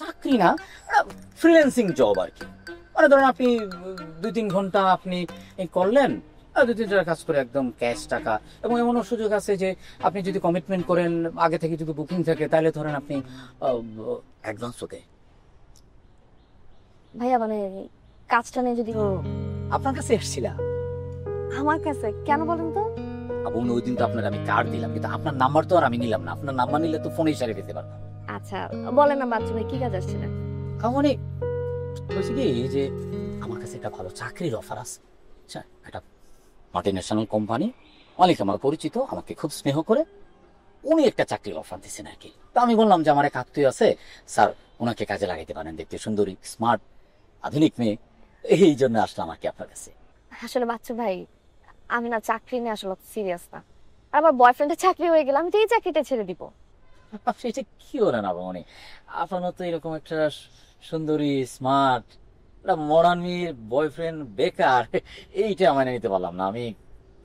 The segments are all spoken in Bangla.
চাকরি না, ফ্রিল্যান্সিং জব আর কি। মানে ধরেন আপনি 2-3 ঘন্টা আপনি করলেন, 2-3 কাজ করে একদম ক্যাশ টাকা। এবং এমনও সুযোগ আছে যে আপনি যদি কমিটমেন্ট করেন, আগে থেকে যদি বুকিং থাকে, তাহলে ধরেন আপনি অ্যাডভান্স ওকে। ভাইয়া মানে কাজটা নিয়ে যদি আপনার কাছে এসেছিলাম। আমার কাছে কেন বলেন তো? এবং ওই দিন তো আপনার আমি কার্ড দিলাম, কিন্তু আপনার নাম্বার তো আর আমি নিলাম না। আপনার নাম্বার নিলে তো ফোনে সারে পেতে পারতাম। আচ্ছা বলেন না বাচ্চু ভাই, কি কাজ আসছিলেন? মানে বলছি কি যে আমার কাছে একটা ভালো চাকরির অফার আছে। আচ্ছা, একটা মাল্টিন্যাশনাল কোম্পানি, মালিক আমার পরিচিত, আমাকে খুব স্নেহ করে উনি একটা চাকরির অফার দিচ্ছেন আর কি। তো আমি বললাম যে আমার এক আত্মীয় আছে স্যার, ওনাকে কাজে লাগাইতে পারেন, দেখতে সুন্দরী, স্মার্ট, আধুনিক মেয়ে, এই জন্য আসলাম আর কি আপনার কাছে। আসলে বাচ্চু ভাই, আমি না চাকরি নিয়ে আসলে সিরিয়াস না। আর আমার বয়ফ্রেন্ডের চাকরি হয়ে গেলে আমি তো এই চাকরিটা ছেড়ে দিব। সেটা কি হলো না মানে, আপনার তো এরকম একটা সুন্দরী, স্মার্ট, মডার্ন মেয়ের বয়ফ্রেন্ড বেকার, এইটা মানে নিতে পারলাম না। আমি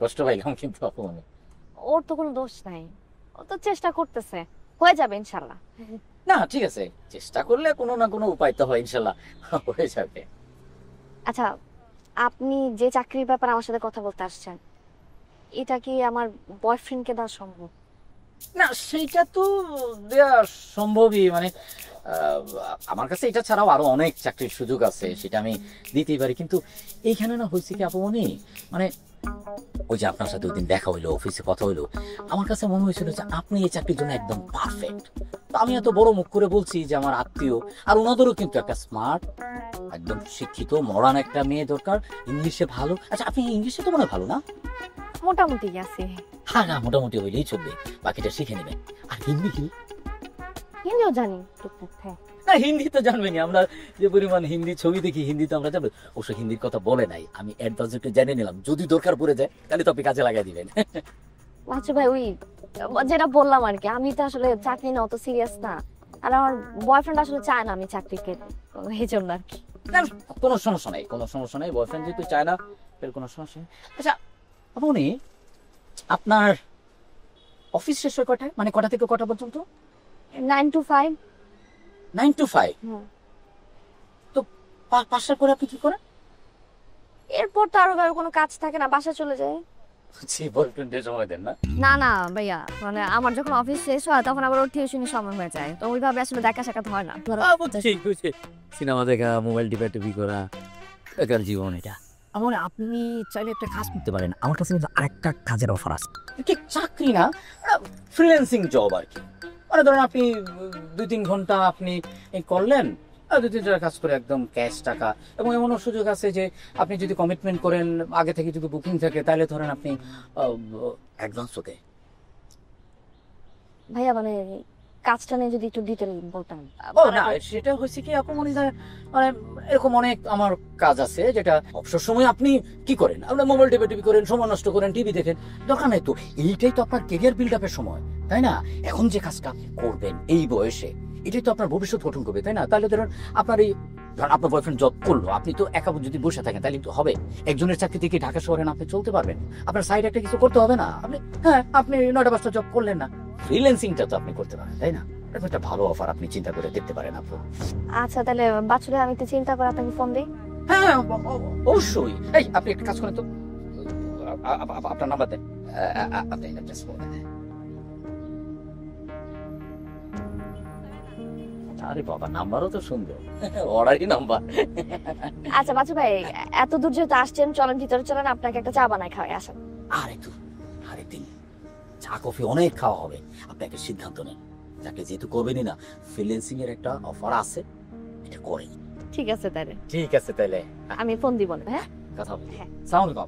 কষ্ট পাইলাম কিন্তু আপনি। ওর তো কোনো দোষ নাই, ও তো চেষ্টা করতেছে, হয়ে যাবে ইনশাল্লাহ। না ঠিক আছে, চেষ্টা করলে কোনো না কোনো উপায় তো হয়, ইনশাল্লাহ হয়ে যাবে। আচ্ছা, আপনি যে চাকরির ব্যাপারে আমার সাথে কথা বলতে আসছেন, এটা কি আমার বয়ফ্রেন্ডকে দেওয়া সম্ভব? না সেটা তো দেওয়া সম্ভবই, মানে আমার কাছে এটা ছাড়াও আরো অনেক চাকরির সুযোগ আছে, সেটা আমি দিতেই পারি। কিন্তু এইখানে না হয়েছে কি আপনি, মানে ওই যে আপনার সাথে ওই দিন দেখা হইলো, অফিসে কথা হইলো, আমার কাছে মনে হয়েছিল যে আপনি এই চাকরির জন্য একদম পারফেক্ট। তো আমি এত বড় মুখ করে বলছি যে আমার আত্মীয়, আর ওনাদেরও কিন্তু একটা স্মার্ট, একদম শিক্ষিত, মডার্ন একটা মেয়ে দরকার, ইংলিশে ভালো। আচ্ছা আপনি ইংলিশে তো মনে হয় ভালো না? মোটামুটি আছে। হ্যাঁ না, মোটামুটি হইলেই চলবে, বাকিটা শিখে নেবেন। আর হিন্দি কি? হিন্দিও জানি টুকটাক। হ্যাঁ না হিন্দি তো জানবেনি, আমরা যে পরিমাণ হিন্দি ছবি দেখি, হিন্দি তো আমরা জানবো। অবশ্য হিন্দির কথা বলে নাই, আমি অ্যাডভান্স একটু জেনে নিলাম, যদি দরকার পড়ে যায় তাহলে তো আপনি কাজে লাগাই দিবেন। আচ্ছা ভাই, ওই যেটা বললাম আর কি, আমি তো আসলে চাকরি না অত সিরিয়াস না, আর আমার বয়ফ্রেন্ড আসলে চায় না আমি চাকরিকে, এই জন্য আর কি। না, কোনো সমস্যা নাই, কোনো সমস্যা নাই, বয়ফ্রেন্ড যেহেতু চায় না এর কোনো সমস্যা নেই। আচ্ছা আপনি, আপনার অফিস শেষ হয় কটায়, মানে কটা থেকে কটা পর্যন্ত? 9 to 5। 9 to 5? তো 5টার পরে আপনি কি করেন? এরপর তো আরো কোনো কাজ থাকে না, বাসা চলে যায়। জি, বয়ফ্রেন্ডের সময় দেন না? না না ভাইয়া, মানে আমার যখন অফিস শেষ হয় তখন আবার ওর টিউশনের সময় হয়ে যায়, তো ওইভাবে আসলে দেখা সাক্ষাৎ হয় না। সিনেমা দেখা, মোবাইল টিপা টিপি করা, বেকার জীবন এটা। আমার আপনি চাইলে একটা কাজ করতে পারেন, আমার কাছে কিন্তু আরেকটা কাজের অফার আছে। ঠিক চাকরি না, ফ্রিল্যান্সিং জব আর কি। মানে ধরেন আপনি 2-3 ঘন্টা আপনি করলেন, 2-3 কাজ করে একদম ক্যাশ টাকা। এবং এমনও সুযোগ আছে যে আপনি যদি কমিটমেন্ট করেন, আগে থেকে যদি বুকিং থাকে, তাহলে ধরেন আপনি অ্যাডভান্স ওকে। ভাইয়া মানে কাজটা নিয়ে যদি একটু ডিটেইল বলতেন। ও না, সেটা হচ্ছে কি আপু, মানে এরকম অনেক আমার কাজ আছে যেটা অবসর সময় আপনি কি করেন, আপনার মোবাইল টিপি করেন, সময় নষ্ট করেন, টিভি দেখেন, দরকার নাই তো। এইটাই তো আপনার কেরিয়ার বিল্ড আপের সময়, তাই না? এখন যে কাজটা আপনি করবেন এই বয়সে, এটাই তো আপনার ভবিষ্যৎ গঠন করবে, তাই না? তাহলে ধরুন আপনার এই, আপনার বয়ফ্রেন্ড জব করলো, আপনি তো একা যদি বসে থাকেন তাহলে তো হবে? একজনের চাকরি থেকে ঢাকা শহরে না আপনি চলতে পারবেন? আপনার সাইড একটা কিছু করতে হবে না? আপনি, হ্যাঁ আপনি 9টা-5টা জব করলেন না, ফ্রিল্যান্সিংটা তো আপনি করতে পারেন, তাই না? একটা ভালো অফার, আপনি চিন্তা করে দেখতে পারেন আপু। আচ্ছা তাহলে বাচ্চুরে আমি একটু চিন্তা করে আপনাকে ফোন দিই। হ্যাঁ অবশ্যই। এই আপনি একটা কাজ করেন তো, আপনার নাম্বার দেন, আপনি অ্যাড্রেস বলেন। আরে বাবা, নাম্বারও তো সুন্দর, অর্ডারই নাম্বার। আচ্ছা বাচ্চু ভাই, এত দূর যেহেতু আসছেন, চলেন ভিতরে চলেন, আপনাকে একটা চা বানায় খাওয়াই আসেন। আরেকদিন চা কফি অনেক খাওয়া হবে, আপনি একটা সিদ্ধান্ত নেন। চাকরি যেহেতু করবেনই না, ফ্রিল্যান্সিং এর একটা অফার আছে, এটা করেন। ঠিক আছে তাহলে। ঠিক আছে তাহলে, আমি ফোন দিব না। হ্যাঁ কথা বলি। হ্যাঁ। সালাম আলাইকুম।